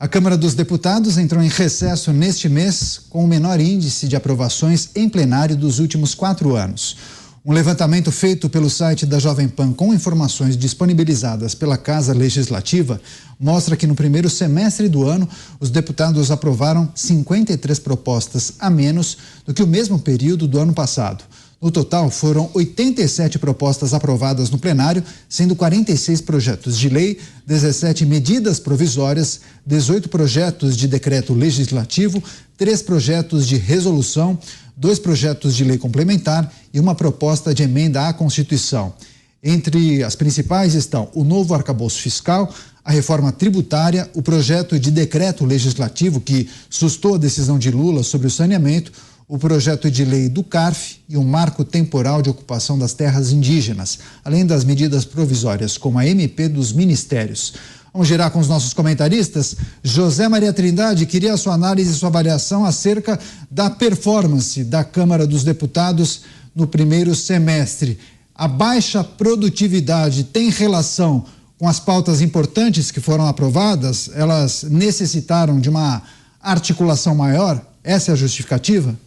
A Câmara dos Deputados entrou em recesso neste mês com o menor índice de aprovações em plenário dos últimos 4 anos. Um levantamento feito pelo site da Jovem Pan com informações disponibilizadas pela Casa Legislativa mostra que no primeiro semestre do ano os deputados aprovaram 53 propostas a menos do que o mesmo período do ano passado. No total, foram 87 propostas aprovadas no plenário, sendo 46 projetos de lei, 17 medidas provisórias, 18 projetos de decreto legislativo, 3 projetos de resolução, 2 projetos de lei complementar e uma proposta de emenda à Constituição. Entre as principais estão o novo arcabouço fiscal, a reforma tributária, o projeto de decreto legislativo que sustou a decisão de Lula sobre o saneamento, o projeto de lei do CARF e o marco temporal de ocupação das terras indígenas, além das medidas provisórias, como a MP dos ministérios. Vamos girar com os nossos comentaristas. José Maria Trindade, queria a sua análise e sua avaliação acerca da performance da Câmara dos Deputados no primeiro semestre. A baixa produtividade tem relação com as pautas importantes que foram aprovadas? Elas necessitaram de uma articulação maior? Essa é a justificativa?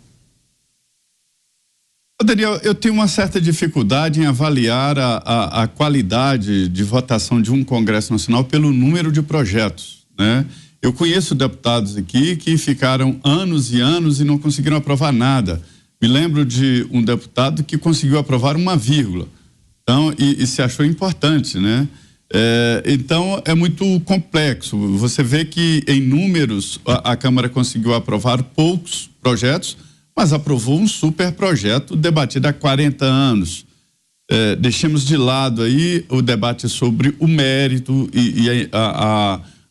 Daniel, eu tenho uma certa dificuldade em avaliar a qualidade de votação de um Congresso Nacional pelo número de projetos, né? Eu conheço deputados aqui que ficaram anos e anos e não conseguiram aprovar nada. Me lembro de um deputado que conseguiu aprovar uma vírgula, então, e se achou importante, né? Então, é muito complexo. Você vê que em números a Câmara conseguiu aprovar poucos projetos, mas aprovou um super projeto debatido há 40 anos. Deixemos de lado aí o debate sobre o mérito e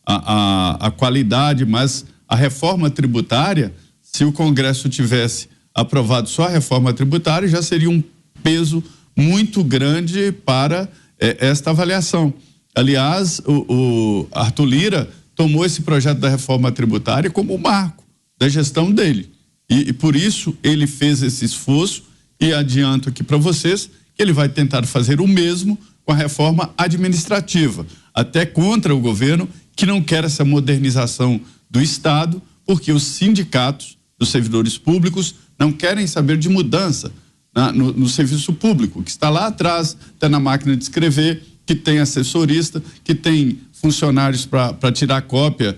a qualidade, mas a reforma tributária, se o Congresso tivesse aprovado só a reforma tributária, já seria um peso muito grande para esta avaliação. Aliás, o Arthur Lira tomou esse projeto da reforma tributária como o marco da gestão dele. E por isso ele fez esse esforço e adianto aqui para vocês que ele vai tentar fazer o mesmo com a reforma administrativa, até contra o governo que não quer essa modernização do Estado, porque os sindicatos dos servidores públicos não querem saber de mudança no serviço público, que está lá atrás, está na máquina de escrever, que tem assessorista, que tem funcionários para tirar cópia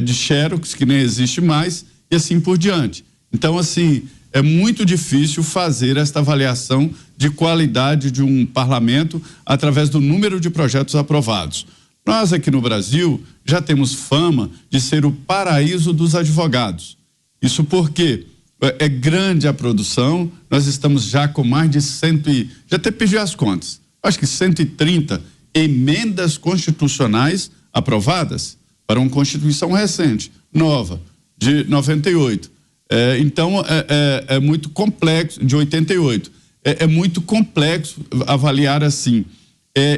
de xerox, que nem existe mais, e assim por diante. Então, assim, é muito difícil fazer esta avaliação de qualidade de um parlamento através do número de projetos aprovados. Nós aqui no Brasil já temos fama de ser o paraíso dos advogados. Isso porque é grande a produção, nós estamos já com mais de já até perdi as contas, acho que 130 emendas constitucionais aprovadas para uma Constituição recente, nova, de 98. Então, é muito complexo, de 88. É muito complexo avaliar assim.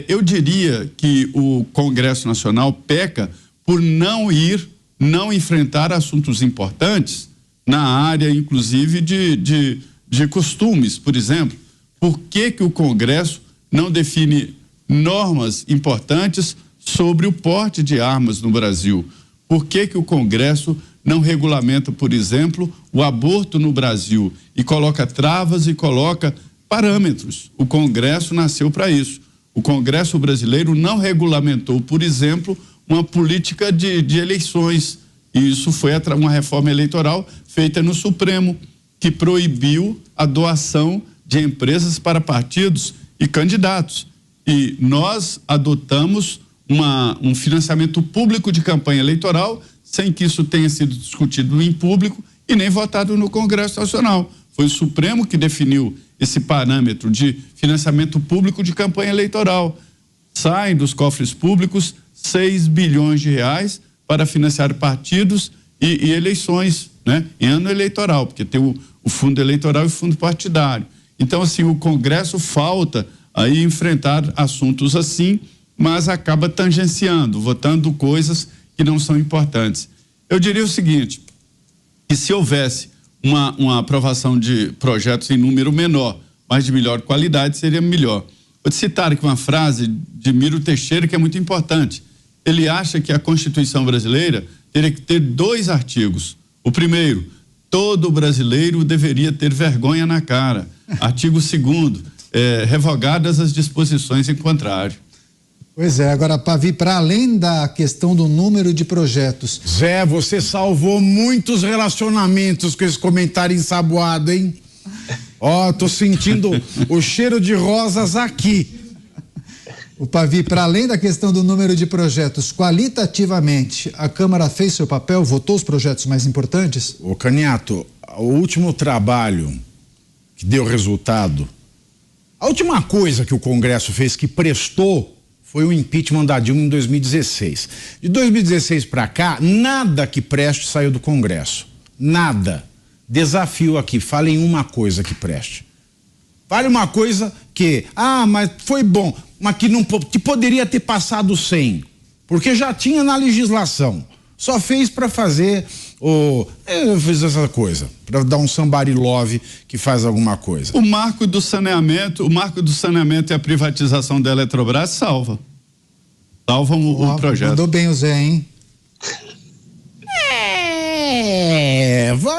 Eu diria que o Congresso Nacional peca por não enfrentar assuntos importantes na área, inclusive, de costumes, por exemplo. Por que o Congresso não define normas importantes sobre o porte de armas no Brasil? Por que o Congresso não regulamenta, por exemplo, o aborto no Brasil e coloca travas e coloca parâmetros? O Congresso nasceu para isso. O Congresso brasileiro não regulamentou, por exemplo, uma política de eleições. E isso foi uma reforma eleitoral feita no Supremo, que proibiu a doação de empresas para partidos e candidatos. E nós adotamos um financiamento público de campanha eleitoral sem que isso tenha sido discutido em público e nem votado no Congresso Nacional. Foi o Supremo que definiu esse parâmetro de financiamento público de campanha eleitoral. Saem dos cofres públicos 6 bilhões de reais para financiar partidos e eleições, né? Em ano eleitoral, porque tem o fundo eleitoral e o fundo partidário. Então, assim, o Congresso falta aí enfrentar assuntos assim, mas acaba tangenciando, votando coisas que não são importantes. Eu diria o seguinte, que se houvesse uma aprovação de projetos em número menor, mas de melhor qualidade, seria melhor. Vou citar aqui uma frase de Miro Teixeira que é muito importante. ele acha que a Constituição brasileira teria que ter 2 artigos. O primeiro, todo brasileiro deveria ter vergonha na cara. Artigo 2º, revogadas as disposições em contrário. Pois é, agora, Pavi, para além da questão do número de projetos... Zé, você salvou muitos relacionamentos com esse comentário ensaboado, hein? Ó, tô sentindo o cheiro de rosas aqui. O Pavi, para além da questão do número de projetos, qualitativamente, a Câmara fez seu papel, votou os projetos mais importantes? Ô, Caniato, o último trabalho que deu resultado, a última coisa que o Congresso fez que prestou foi o impeachment da Dilma em 2016. De 2016 para cá, nada que preste saiu do Congresso. Nada. Desafio aqui, falem uma coisa que preste. Fale uma coisa que, mas foi bom, mas que poderia ter passado sem, porque já tinha na legislação. Só fez para fazer fez essa coisa, para dar um somebody love que faz alguma coisa. O marco do saneamento e a privatização da Eletrobras salvam o projeto. Mandou bem o Zé, hein?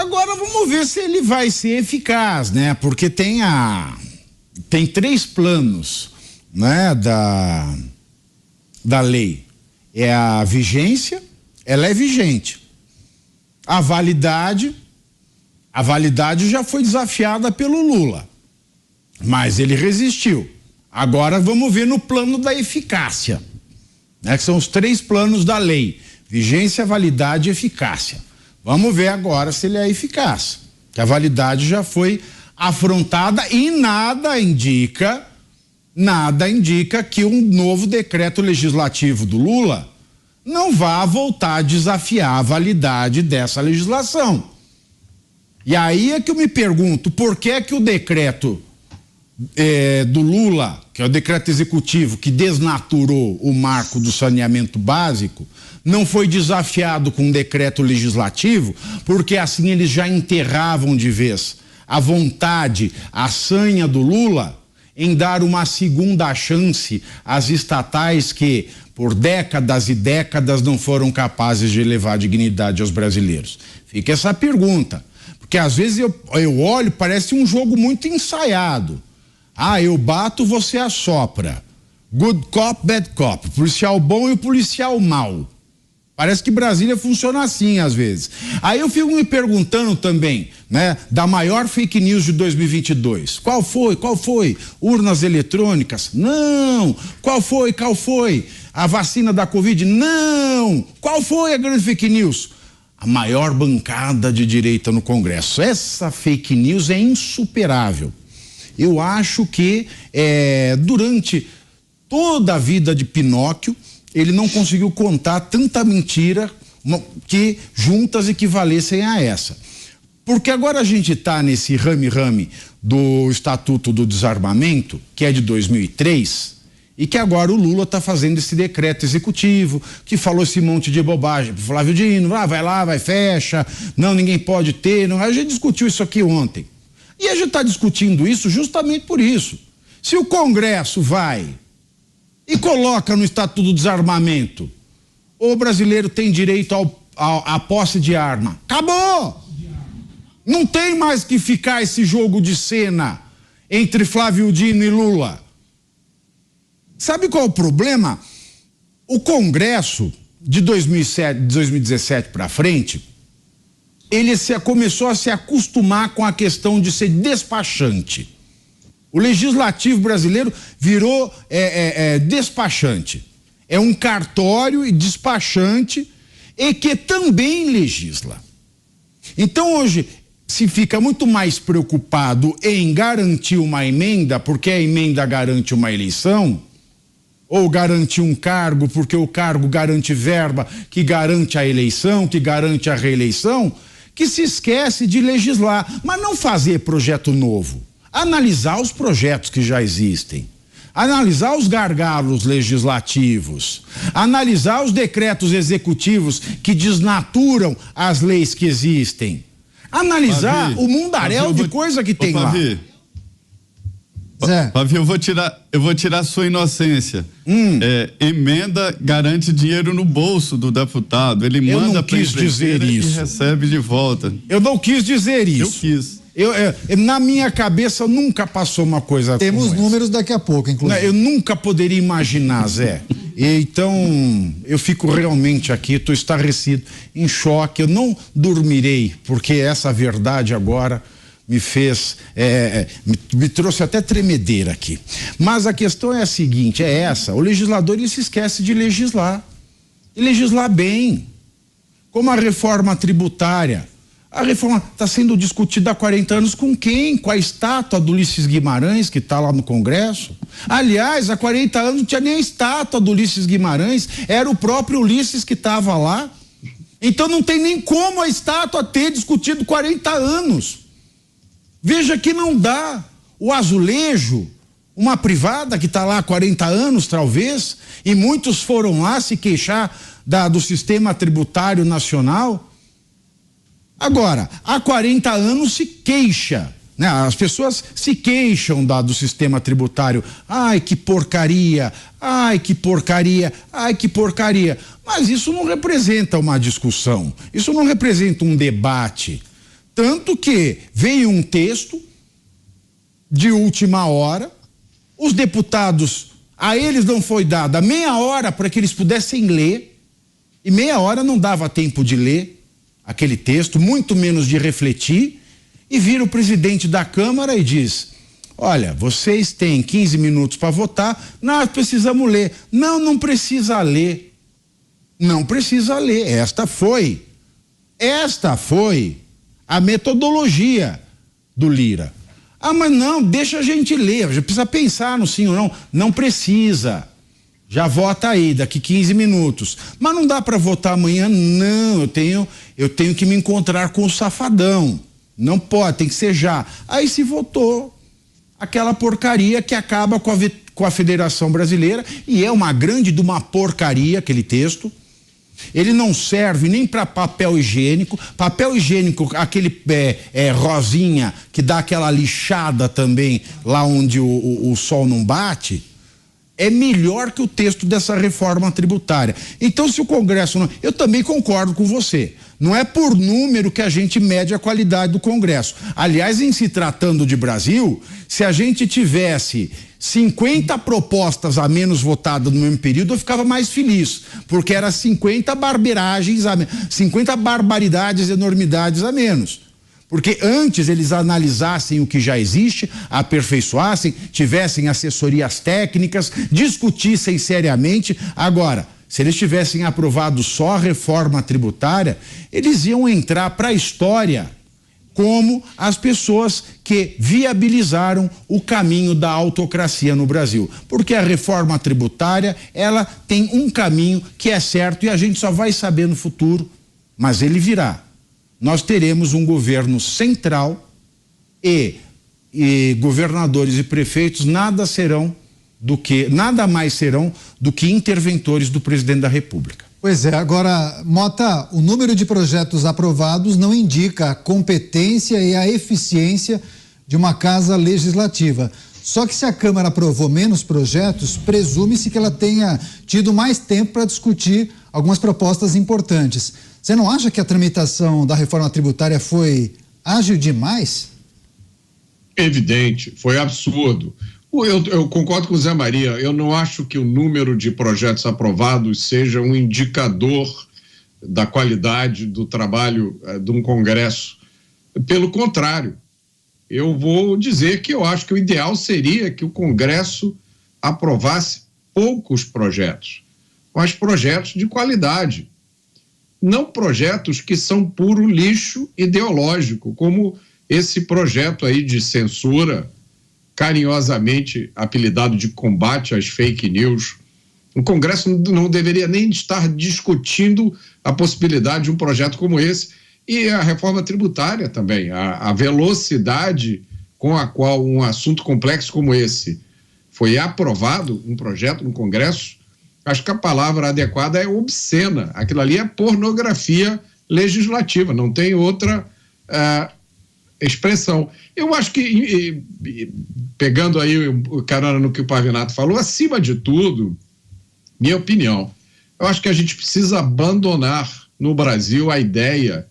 Agora vamos ver se ele vai ser eficaz, né? Porque tem 3 planos, né? Da lei. É a vigência, ela é vigente. A validade já foi desafiada pelo Lula, mas ele resistiu. Agora vamos ver no plano da eficácia, né? Que são os 3 planos da lei: vigência, validade e eficácia. Vamos ver agora se ele é eficaz, que a validade já foi afrontada e nada indica que um novo decreto legislativo do Lula não vá voltar a desafiar a validade dessa legislação. E aí é que eu me pergunto, por que é que o decreto do Lula, que é o decreto executivo que desnaturou o marco do saneamento básico, não foi desafiado com um decreto legislativo, porque assim eles já enterravam de vez a vontade, a sanha do Lula em dar uma segunda chance às estatais que por décadas e décadas não foram capazes de levar dignidade aos brasileiros. Fica essa pergunta, porque às vezes eu olho, parece um jogo muito ensaiado. Eu bato, você assopra. Good cop, bad cop. Policial bom e o policial mau. Parece que Brasília funciona assim às vezes. Aí eu fico me perguntando também, né, da maior fake news de 2022. Qual foi? Urnas eletrônicas? Não. Qual foi? A vacina da Covid? Não. Qual foi a grande fake news? A maior bancada de direita no Congresso. Essa fake news é insuperável. Eu acho que durante toda a vida de Pinóquio, ele não conseguiu contar tanta mentira que juntas equivalessem a essa. Porque agora a gente está nesse rame-rame do Estatuto do Desarmamento, que é de 2003, e que agora o Lula está fazendo esse decreto executivo, que falou esse monte de bobagem pro Flávio Dino, vai lá, vai, fecha, não, ninguém pode ter, não. A gente discutiu isso aqui ontem. E a gente está discutindo isso justamente por isso. Se o Congresso vai e coloca no Estatuto do Desarmamento, o brasileiro tem direito à posse de arma. Acabou! Não tem mais que ficar esse jogo de cena entre Flávio Dino e Lula. Sabe qual é o problema? O Congresso de 2017 para frente, ele começou a se acostumar com a questão de ser despachante. O legislativo brasileiro virou despachante. É um cartório e despachante e que também legisla. Então hoje se fica muito mais preocupado em garantir uma emenda, porque a emenda garante uma eleição, ou garantir um cargo, porque o cargo garante verba, que garante a eleição, que garante a reeleição, que se esquece de legislar, mas não fazer projeto novo. Analisar os projetos que já existem, analisar os gargalos legislativos, analisar os decretos executivos que desnaturam as leis que existem, analisar o mundaréu de coisa que tem lá. Zé. Pavio, eu vou tirar a sua inocência. Emenda garante dinheiro no bolso do deputado. Ele manda para e recebe de volta. Eu não quis dizer isso. Eu quis. Na minha cabeça nunca passou uma coisa Temos como números daqui a pouco, inclusive. Eu nunca poderia imaginar, Zé. Então, eu fico realmente aqui, estou estarrecido, em choque. Eu não dormirei, porque essa verdade agora me fez, me trouxe até tremedeira aqui. Mas a questão é a seguinte, o legislador ele se esquece de legislar. E legislar bem. Como a reforma tributária. A reforma está sendo discutida há 40 anos com quem? Com a estátua do Ulisses Guimarães, que está lá no Congresso. Aliás, há 40 anos não tinha nem a estátua do Ulisses Guimarães, era o próprio Ulisses que estava lá. Então não tem nem como a estátua ter discutido 40 anos. Veja que não dá. O azulejo, uma privada que está lá há 40 anos, talvez, e muitos foram lá se queixar do sistema tributário nacional. Agora, há 40 anos se queixa, né? As pessoas se queixam do sistema tributário. Ai, que porcaria, ai, que porcaria, ai, que porcaria. Mas isso não representa uma discussão, isso não representa um debate. Tanto que veio um texto de última hora, os deputados, a eles não foi dada meia hora para que eles pudessem ler, e meia hora não dava tempo de ler aquele texto, muito menos de refletir, e vira o presidente da Câmara e diz: olha, vocês têm 15 minutos para votar, nós precisamos ler. Não precisa ler. Não precisa ler. Esta foi a metodologia do Lira. Mas não, deixa a gente ler, já precisa pensar no sim ou não. Não precisa. Já vota aí, daqui 15 minutos. Mas não dá para votar amanhã? Não, eu tenho que me encontrar com o safadão. Não pode, tem que ser já. Aí se votou aquela porcaria que acaba com a Federação Brasileira, e é uma grande de uma porcaria aquele texto. Ele não serve nem para papel higiênico, aquele rosinha que dá aquela lixada também lá onde o sol não bate. É melhor que o texto dessa reforma tributária. Então, se o Congresso não... Eu também concordo com você. Não é por número que a gente mede a qualidade do Congresso. Aliás, em se tratando de Brasil, se a gente tivesse 50 propostas a menos votadas no mesmo período, eu ficava mais feliz. Porque era 50 barbaridades, enormidades a menos. Porque antes eles analisassem o que já existe, aperfeiçoassem, tivessem assessorias técnicas, discutissem seriamente. Agora, se eles tivessem aprovado só a reforma tributária, eles iam entrar para a história como as pessoas que viabilizaram o caminho da autocracia no Brasil. Porque a reforma tributária, ela tem um caminho que é certo e a gente só vai saber no futuro, mas ele virá. Nós teremos um governo central e governadores e prefeitos nada mais serão do que interventores do presidente da República. Pois é, agora, Mota, o número de projetos aprovados não indica a competência e a eficiência de uma casa legislativa. Só que se a Câmara aprovou menos projetos, presume-se que ela tenha tido mais tempo para discutir algumas propostas importantes. Você não acha que a tramitação da reforma tributária foi ágil demais? Evidente, foi absurdo. Eu concordo com o Zé Maria, eu não acho que o número de projetos aprovados seja um indicador da qualidade do trabalho de um Congresso. Pelo contrário, eu vou dizer que eu acho que o ideal seria que o Congresso aprovasse poucos projetos, mas projetos de qualidade. Não projetos que são puro lixo ideológico, como esse projeto aí de censura, carinhosamente apelidado de combate às fake news. O Congresso não deveria nem estar discutindo a possibilidade de um projeto como esse. E a reforma tributária também, a velocidade com a qual um assunto complexo como esse foi aprovado, um projeto no Congresso, acho que a palavra adequada é obscena. Aquilo ali é pornografia legislativa, não tem outra expressão. Eu acho que, pegando aí o carona no que o Pavinato falou, acima de tudo, minha opinião, eu acho que a gente precisa abandonar no Brasil a ideia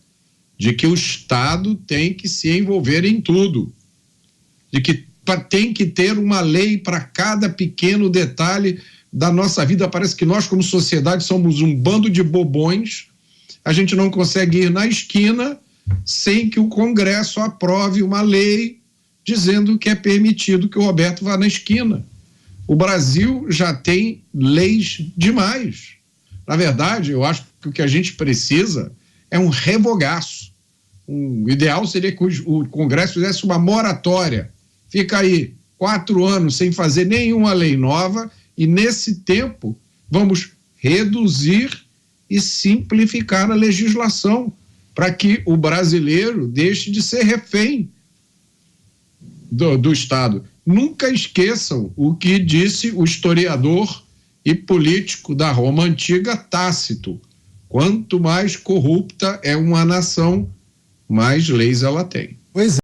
de que o Estado tem que se envolver em tudo, de que tem que ter uma lei para cada pequeno detalhe da nossa vida. Parece que nós, como sociedade, somos um bando de bobões. A gente não consegue ir na esquina sem que o Congresso aprove uma lei dizendo que é permitido que o Roberto vá na esquina. O Brasil já tem leis demais. Na verdade, eu acho que o que a gente precisa é um revogaço. O ideal seria que o Congresso fizesse uma moratória. Fica aí 4 anos sem fazer nenhuma lei nova e, nesse tempo, vamos reduzir e simplificar a legislação para que o brasileiro deixe de ser refém do Estado. Nunca esqueçam o que disse o historiador e político da Roma Antiga, Tácito: quanto mais corrupta é uma nação, mais leis ela tem. Pois é.